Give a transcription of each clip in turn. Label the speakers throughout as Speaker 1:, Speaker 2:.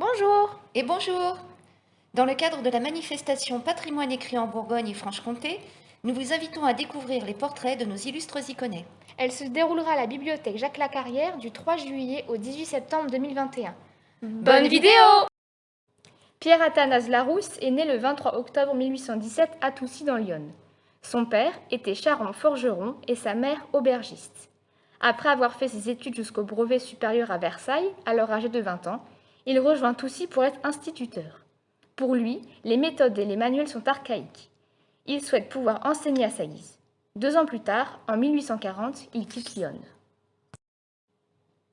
Speaker 1: Bonjour!
Speaker 2: Et bonjour! Dans le cadre de la manifestation Patrimoine écrit en Bourgogne et Franche-Comté, nous vous invitons à découvrir les portraits de nos illustres iconais.
Speaker 1: Elle se déroulera à la bibliothèque Jacques Lacarrière du 3 juillet au 18 septembre 2021.
Speaker 2: Bonne vidéo!
Speaker 1: Pierre Athanase Larousse est né le 23 octobre 1817 à Toucy dans l'Yonne. Son père était charron forgeron et sa mère aubergiste. Après avoir fait ses études jusqu'au brevet supérieur à Versailles, alors âgé de 20 ans, il rejoint Toucy pour être instituteur. Pour lui, les méthodes et les manuels sont archaïques. Il souhaite pouvoir enseigner à sa guise. 2 ans plus tard, en 1840, il quitte Lyon.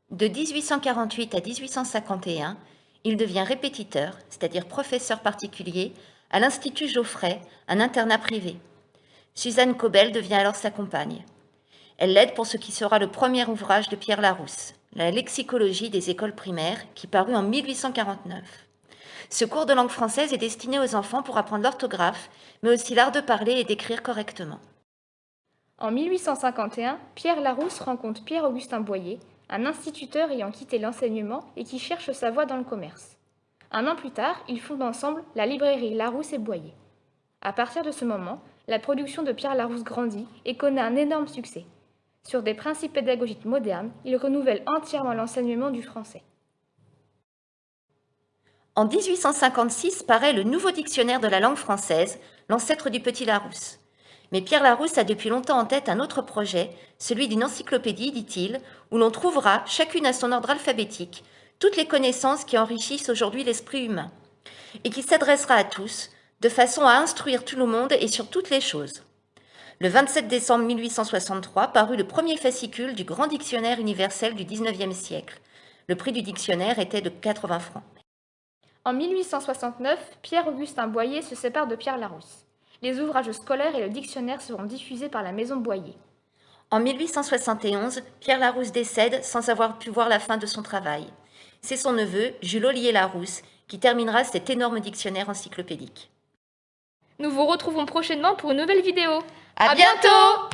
Speaker 2: De 1848 à 1851, il devient répétiteur, c'est-à-dire professeur particulier, à l'Institut Geoffrey, un internat privé. Suzanne Cobel devient alors sa compagne. Elle l'aide pour ce qui sera le premier ouvrage de Pierre Larousse, La lexicologie des écoles primaires, qui parut en 1849. Ce cours de langue française est destiné aux enfants pour apprendre l'orthographe, mais aussi l'art de parler et d'écrire correctement.
Speaker 1: En 1851, Pierre Larousse rencontre Pierre-Augustin Boyer, un instituteur ayant quitté l'enseignement et qui cherche sa voie dans le commerce. Un an plus tard, ils fondent ensemble la librairie Larousse et Boyer. À partir de ce moment, la production de Pierre Larousse grandit et connaît un énorme succès. Sur des principes pédagogiques modernes, il renouvelle entièrement l'enseignement du français.
Speaker 2: En 1856 paraît le Nouveau dictionnaire de la langue française, l'ancêtre du Petit Larousse. Mais Pierre Larousse a depuis longtemps en tête un autre projet, celui d'une encyclopédie, dit-il, où l'on trouvera, chacune à son ordre alphabétique, toutes les connaissances qui enrichissent aujourd'hui l'esprit humain, et qui s'adressera à tous, de façon à instruire tout le monde et sur toutes les choses. Le 27 décembre 1863 parut le premier fascicule du Grand Dictionnaire universel du XIXe siècle. Le prix du dictionnaire était de 80 francs.
Speaker 1: En 1869, Pierre-Augustin Boyer se sépare de Pierre Larousse. Les ouvrages scolaires et le dictionnaire seront diffusés par la maison Boyer.
Speaker 2: En 1871, Pierre Larousse décède sans avoir pu voir la fin de son travail. C'est son neveu, Jules Ollier-Larousse, qui terminera cet énorme dictionnaire encyclopédique.
Speaker 1: Nous vous retrouvons prochainement pour une nouvelle vidéo.
Speaker 2: À bientôt!